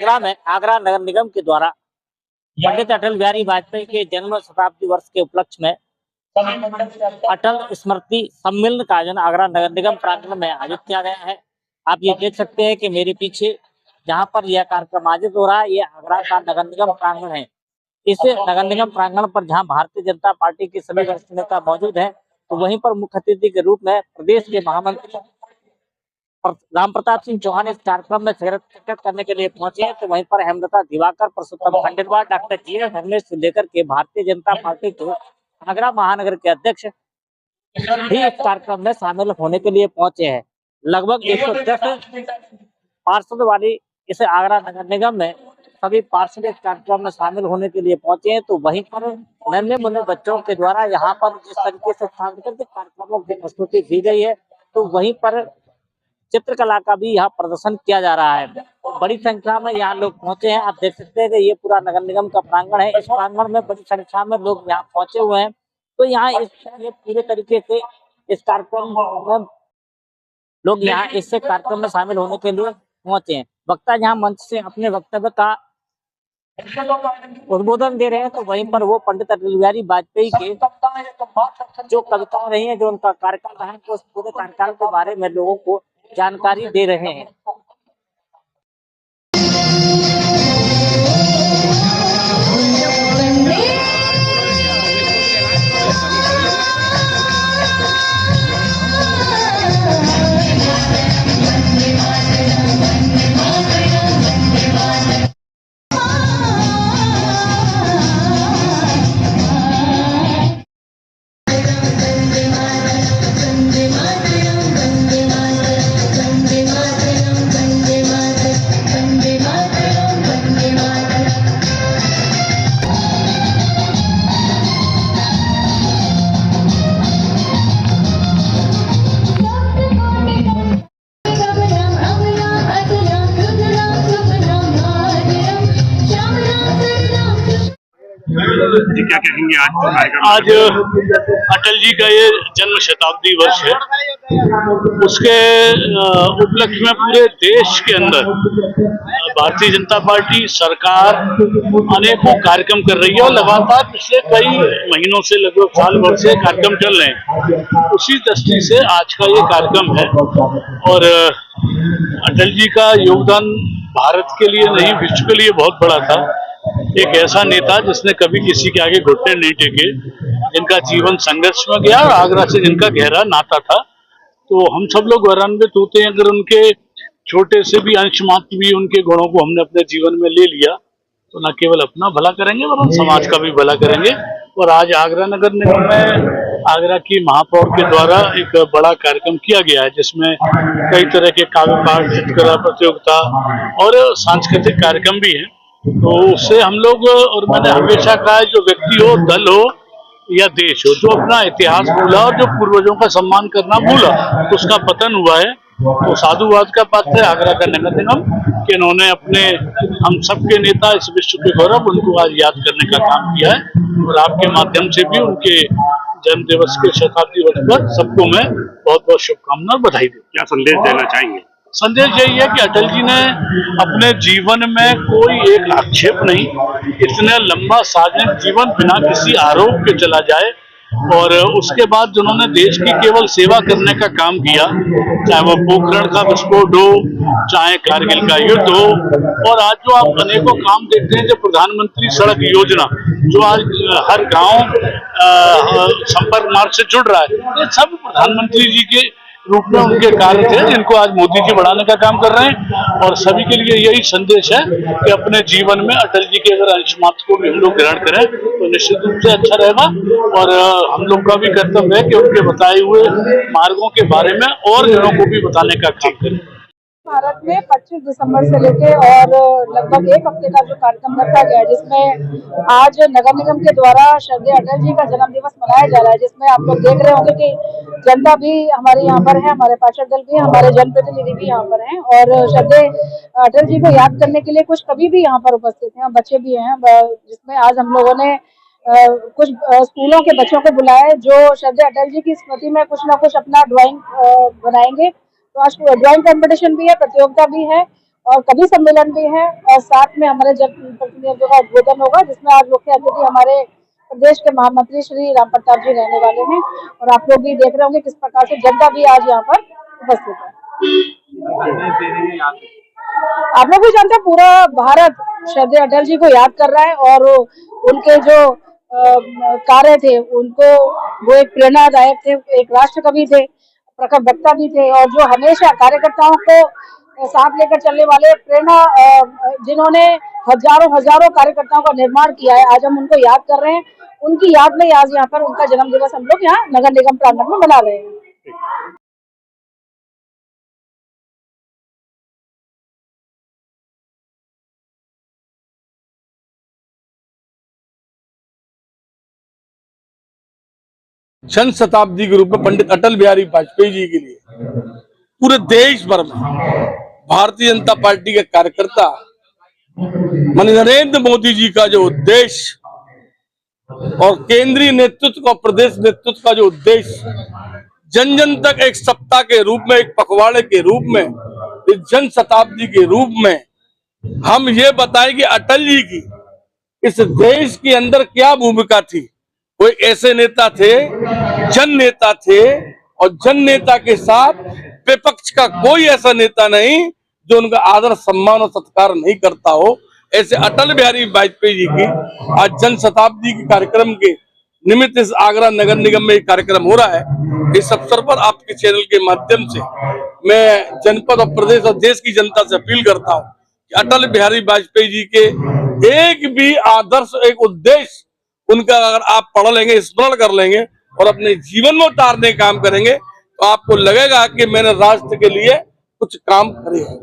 आगरा में आगरा नगर निगम के द्वारा पंडित अटल बिहारी वाजपेयी के जन्म शताब्दी वर्ष के उपलक्ष्य में अटल स्मृति सम्मेलन का आयोजन आगरा नगर निगम प्रांगण में आयोजित किया गया है। आप ये देख सकते हैं कि मेरे पीछे जहाँ पर यह कार्यक्रम आयोजित हो रहा है, ये आगरा का नगर निगम प्रांगण है। इस नगर निगम प्रांगण पर जहाँ भारतीय जनता पार्टी के सभी वरिष्ठ नेता मौजूद हैं, तो वहीं पर मुख्य अतिथि के रूप में प्रदेश के महामंत्री राम प्रताप सिंह चौहान इस कार्यक्रम में शिरकत करने के लिए पहुंचे हैं। तो वहीं पर Hemlata Diwakar, Parsottam Khandelwal, doctor G S Dharmesh से लेकर के भारतीय जनता पार्टी के आगरा महानगर के अध्यक्ष भी इस कार्यक्रम में शामिल होने के लिए पहुंचे हैं। लगभग 110 पार्षद वाली इस आगरा नगर निगम में सभी पार्षद इस कार्यक्रम में शामिल होने के लिए पहुंचे हैं। तो वहीं पर नन्हे मुन्ने बच्चों के द्वारा यहाँ पर जिस तरीके से सांस्कृतिक कार्यक्रमों की प्रस्तुति दी गई है, तो वहीं पर चित्रकला का भी यहाँ प्रदर्शन किया जा रहा है। तो बड़ी संख्या में यहाँ लोग पहुंचे हैं। आप देख सकते हैं कि ये पूरा नगर निगम का प्रांगण है। इस प्रांगण में बड़ी संख्या में लोग यहाँ पहुंचे हुए हैं। तो यहाँ ये पूरे तरीके से इस कार्यक्रम में लोग यहाँ इससे कार्यक्रम में शामिल होने के लिए पहुंचे हैं। वक्ता यहाँ मंच से अपने वक्तव्य का उद्बोधन दे रहे हैं। तो वहीं पर वो पंडित अटल बिहारी वाजपेयी के जो कविताएं रही हैं, जो उनका कार्यकाल है, तो उस पूरे कार्यकाल के बारे में लोगों को जानकारी दे रहे हैं। जी, क्या कहेंगे आज अटल जी का ये जन्म शताब्दी वर्ष है। उसके उपलक्ष्य में पूरे देश के अंदर भारतीय जनता पार्टी सरकार अनेकों कार्यक्रम कर रही है और लगातार पिछले कई महीनों से, लगभग साल भर से कार्यक्रम चल रहे हैं। उसी दृष्टि से आज का ये कार्यक्रम है। और अटल जी का योगदान भारत के लिए नहीं, विश्व के लिए बहुत बड़ा था। एक ऐसा नेता जिसने कभी किसी के आगे घुटने नहीं टेके, जिनका जीवन संघर्ष में गया और आगरा से जिनका गहरा नाता था। तो हम सब लोग गौरवान्वित होते हैं अगर उनके छोटे से भी अंश मात्र भी उनके गुणों को हमने अपने जीवन में ले लिया, तो न केवल अपना भला करेंगे वरन समाज का भी भला करेंगे। और आज आगरा नगर निगम में आगरा की महापौर के द्वारा एक बड़ा कार्यक्रम किया गया है, जिसमें कई तरह के काव्य पाठ, चित्रकला प्रतियोगिता और सांस्कृतिक कार्यक्रम भी है। तो उससे हम लोग, और मैंने हमेशा कहा है, जो व्यक्ति हो, दल हो या देश हो, जो अपना इतिहास भूला और जो पूर्वजों का सम्मान करना भूला, तो उसका पतन हुआ है। तो साधुवाद का पात्र है आगरा का नगर निगम कि इन्होंने अपने हम सबके नेता, इस विश्व के गौरव, उनको आज याद करने का काम किया है। और आपके माध्यम से भी उनके जन्म दिवस के शताब्दी वर्ष पर सबको मैं बहुत बहुत शुभकामना और बधाई दूं। क्या संदेश देना चाहेंगे? संदेश यही है कि अटल जी ने अपने जीवन में कोई एक आक्षेप नहीं, इतना लंबा सार्वजनिक जीवन बिना किसी आरोप के चला जाए। और उसके बाद जिन्होंने देश की केवल सेवा करने का काम किया, चाहे वो पोखरण का विस्फोट हो, चाहे कारगिल का युद्ध हो, और आज जो आप अनेकों काम देखते हैं, जो प्रधानमंत्री सड़क योजना जो आज हर गांव संपर्क मार्ग से जुड़ रहा है, ये सब प्रधानमंत्री जी के रूप में उनके कार्य थे, जिनको आज मोदी जी बढ़ाने का काम कर रहे हैं। और सभी के लिए यही संदेश है कि अपने जीवन में अटल जी के अगर अंश मात्र को भी हम लोग ग्रहण करें तो निश्चित रूप से अच्छा रहेगा। और हम लोग का भी कर्तव्य है कि उनके बताए हुए मार्गों के बारे में और जनों को भी बताने का काम करें। भारत में 25 दिसंबर से लेके और लगभग एक हफ्ते का जो कार्यक्रम रखा गया है, जिसमें आज नगर निगम के द्वारा श्रद्धेय अटल जी का जन्म दिवस मनाया जा रहा है, जिसमें आप लोग देख रहे होंगे कि जनता भी हमारे यहाँ पर है, हमारे पार्षद दल भी, हमारे जनप्रतिनिधि भी यहाँ पर हैं। और श्रद्धेय अटल जी को याद करने के लिए कुछ कवि भी यहाँ पर उपस्थित हैं, बच्चे भी हैं, जिसमें आज हम लोगों ने कुछ स्कूलों के बच्चों को बुलाया है, जो श्रद्धेय अटल जी की स्मृति में कुछ ना कुछ अपना ड्राइंग बनाएंगे। तो आज ड्राइंग कंपटीशन भी है, प्रतियोगिता भी है, और कवि सम्मेलन भी है और साथ में हमारे जनप्रतिनिधियों का उद्बोधन होगा, जिसमें आज मुख्य अतिथि हमारे प्रदेश के महामंत्री श्री राम प्रताप जी रहने वाले हैं। और आप लोग भी देख रहे होंगे किस प्रकार से जनता भी आज यहाँ पर उपस्थित है। आप लोग भी जानते हैं पूरा भारत श्रद्धेय अटल जी को याद कर रहा है और उनके जो कार्य थे उनको वो एक प्रेरणादायक थे, एक राष्ट्र कवि थे, प्रखर वक्ता भी थे और जो हमेशा कार्यकर्ताओं को साथ लेकर चलने वाले प्रेरणा, जिन्होंने हजारों कार्यकर्ताओं का निर्माण किया है, आज हम उनको याद कर रहे हैं। उनकी याद में आज यहाँ पर उनका जन्म दिवस हम लोग यहाँ नगर निगम प्रांगण में मना रहे हैं। जन शताब्दी के रूप में पंडित अटल बिहारी वाजपेयी जी के लिए पूरे देश भर में भारतीय जनता पार्टी के कार्यकर्ता माननीय नरेंद्र मोदी जी का जो उद्देश्य और केंद्रीय नेतृत्व और प्रदेश नेतृत्व का जो उद्देश्य जन जन तक एक सप्ताह के रूप में, एक पखवाड़े के रूप में, एक जन शताब्दी के रूप में हम ये बताएं कि अटल जी की इस देश के अंदर क्या भूमिका थी। कोई ऐसे नेता थे, जन नेता थे और जन नेता के साथ विपक्ष का कोई ऐसा नेता नहीं जो उनका आदर सम्मान और सत्कार नहीं करता हो। ऐसे अटल बिहारी वाजपेयी जी की आज जन शताब्दी के कार्यक्रम के निमित्त इस आगरा नगर निगम में एक कार्यक्रम हो रहा है। इस अवसर पर आपके चैनल के माध्यम से मैं जनपद और प्रदेश और देश की जनता से अपील करता हूं कि अटल बिहारी वाजपेयी जी के एक भी आदर्श, एक उद्देश्य उनका अगर आप पढ़ लेंगे, स्मरण कर लेंगे और अपने जीवन में उतारने का काम करेंगे तो आपको लगेगा कि मैंने राष्ट्र के लिए कुछ काम करे हैं।